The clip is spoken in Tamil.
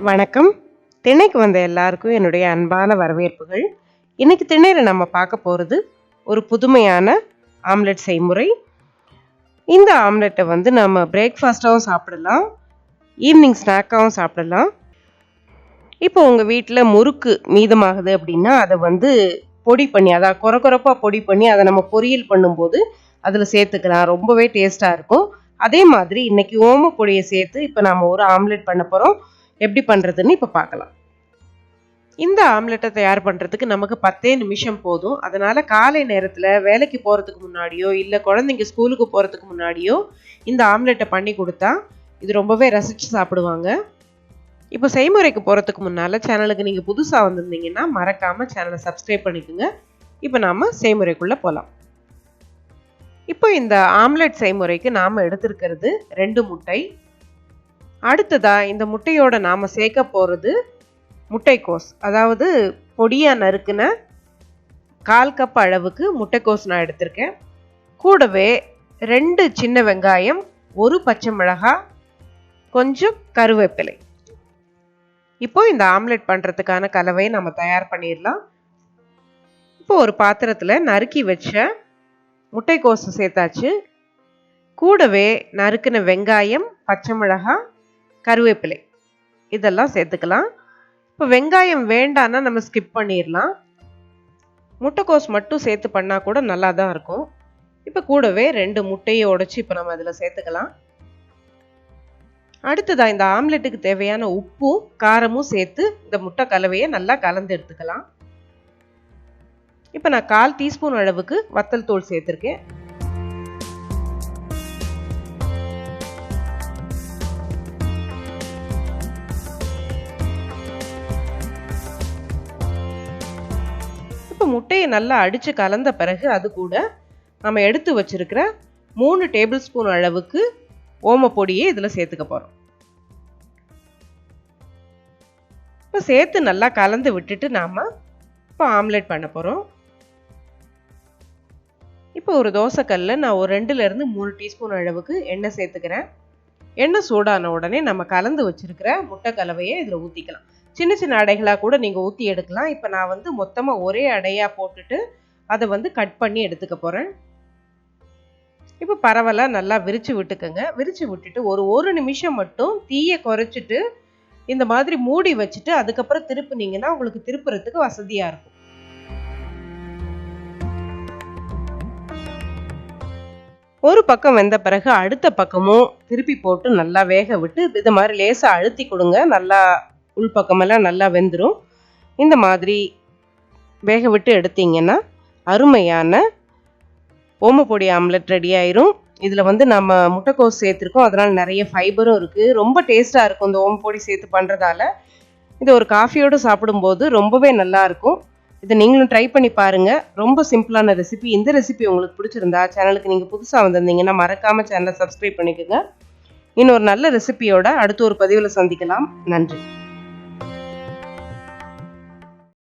வணக்கம். திண்ணைக்கு வந்த எல்லாருக்கும் என்னுடைய அன்பான வரவேற்புகள். இன்னைக்கு திண்ணையில நம்ம பார்க்க போறது ஒரு புதுமையான ஆம்லெட் செய்முறை. இந்த ஆம்லெட்டை வந்து நம்ம பிரேக்ஃபாஸ்ட்டாகவும் சாப்பிடலாம், ஈவினிங் ஸ்நாக்காகவும் சாப்பிடலாம். இப்போ உங்கள் வீட்டில் முறுக்கு மீதமாகுது அப்படின்னா அதை வந்து பொடி பண்ணி, அதாவது கொரகொரப்பாக பொடி பண்ணி அதை நம்ம பொரியல் பண்ணும்போது அதில் சேர்த்துக்கலாம். ரொம்பவே டேஸ்ட்டாக இருக்கும். அதே மாதிரி இன்னைக்கு ஓமப்பொடியை சேர்த்து இப்போ நம்ம ஒரு ஆம்லெட் பண்ண போகிறோம். எப்படி பண்ணுறதுன்னு இப்போ பார்க்கலாம். இந்த ஆம்லெட்டை தயார் பண்ணுறதுக்கு நமக்கு 10 நிமிஷம் போதும். அதனால் காலை நேரத்தில் வேலைக்கு போகிறதுக்கு முன்னாடியோ இல்லை குழந்தைங்க ஸ்கூலுக்கு போகிறதுக்கு முன்னாடியோ இந்த ஆம்லெட்டை பண்ணி கொடுத்தா இது ரொம்பவே ரசித்து சாப்பிடுவாங்க. இப்போ செய்முறைக்கு போகிறதுக்கு முன்னால் சேனலுக்கு நீங்கள் புதுசாக வந்திருந்தீங்கன்னா மறக்காமல் சேனலை சப்ஸ்கிரைப் பண்ணிக்கோங்க. இப்போ நாம் செய்முறைக்குள்ளே போகலாம். இப்போ இந்த ஆம்லெட் செய்முறைக்கு நாம் எடுத்திருக்கிறது 2 முட்டை. அடுத்ததா இந்த முட்டையோட நாம் சேர்க்க போகிறது முட்டைக்கோஸ், அதாவது பொடியாக நறுக்குன 1/4 கப் அளவுக்கு முட்டைக்கோஸ் நான் எடுத்திருக்கேன். கூடவே 2 சின்ன வெங்காயம், 1 பச்சை மிளகாய், கொஞ்சம் கருவேப்பிலை. இப்போ இந்த ஆம்லெட் பண்ணுறதுக்கான கலவையை நம்ம தயார் பண்ணிடலாம். இப்போ ஒரு பாத்திரத்தில் நறுக்கி வச்ச முட்டைக்கோஸை சேர்த்தாச்சு. கூடவே நறுக்கின வெங்காயம், பச்சை மிளகாய், கருவேப்பிலை இதெல்லாம் சேர்த்துக்கலாம். இப்போ வெங்காயம் வேண்டான்னா நம்ம ஸ்கிப் பண்ணிடலாம். முட்டைக்கோஸ் மட்டும் சேர்த்து பண்ணால் கூட நல்லா தான் இருக்கும். இப்போ கூடவே 2 முட்டையை உடைச்சி இப்போ நம்ம அதில் சேர்த்துக்கலாம். அடுத்ததாக இந்த ஆம்லெட்டுக்கு தேவையான உப்பும் காரமும் சேர்த்து இந்த முட்டை கலவையை நல்லா கலந்து எடுத்துக்கலாம். இப்போ நான் 1/4 டீஸ்பூன் அளவுக்கு வத்தல் தூள் சேர்த்துருக்கேன். இப்போ முட்டையை நல்லா அடித்து கலந்த பிறகு அது கூட நம்ம எடுத்து வச்சிருக்கிற 3 டேபிள் ஸ்பூன் அளவுக்கு ஓமப்பொடியை இதில் சேர்த்துக்க போகிறோம். இப்போ சேர்த்து நல்லா கலந்து விட்டுட்டு நாம் இப்போ ஆம்லெட் பண்ண போகிறோம். இப்போ ஒரு தோசைக்கல்லில் நான் ஒரு 2லேருந்து 3 டீஸ்பூன் அளவுக்கு எண்ணெய் சேர்த்துக்கிறேன். எண்ணெய் சூடான உடனே நம்ம கலந்து வச்சிருக்கிற முட்டை கலவையை இதில் ஊற்றிக்கலாம். சின்ன சின்ன அடைகளாக கூட நீங்கள் ஊற்றி எடுக்கலாம். இப்போ நான் வந்து மொத்தமாக ஒரே அடையாக போட்டுட்டு அதை வந்து கட் பண்ணி எடுத்துக்க போகிறேன். இப்போ பரவலாக நல்லா விரித்து விட்டுக்கோங்க. விரித்து விட்டுட்டு ஒரு நிமிஷம் மட்டும் தீயை குறைச்சிட்டு இந்த மாதிரி மூடி வச்சுட்டு அதுக்கப்புறம் திருப்புனீங்கன்னா உங்களுக்கு திருப்புறதுக்கு வசதியாக இருக்கும். ஒரு பக்கம் வெந்த பிறகு அடுத்த பக்கமும் திருப்பி போட்டு நல்லா வேக விட்டு இது மாதிரி லேசாக அழுத்தி கொடுங்க. நல்லா உள்பக்கமெல்லாம் நல்லா வெந்துடும். இந்த மாதிரி வேக விட்டு எடுத்தீங்கன்னா அருமையான ஓமப்பொடி ஆம்லெட் ரெடி ஆயிரும். இதில் வந்து நம்ம முட்டைக்கோஸ் சேர்த்துருக்கோம், அதனால் நிறைய ஃபைபரும் இருக்குது. ரொம்ப டேஸ்ட்டாக இருக்கும் இந்த ஓமப்பொடி சேர்த்து பண்ணுறதால. இது ஒரு காஃபியோடு சாப்பிடும்போது ரொம்பவே நல்லாயிருக்கும். இதை நீங்களும் ட்ரை பண்ணி பாருங்கள். ரொம்ப சிம்பிளான ரெசிபி. இந்த ரெசிபி உங்களுக்கு பிடிச்சிருந்தா சேனலுக்கு நீங்கள் புதுசாக வந்திருந்தீங்கன்னா மறக்காமல் சேனலை சப்ஸ்கிரைப் பண்ணிக்கோங்க. இன்னொரு நல்ல ரெசிபியோட அடுத்த ஒரு பதிவில் சந்திக்கலாம். நன்றி.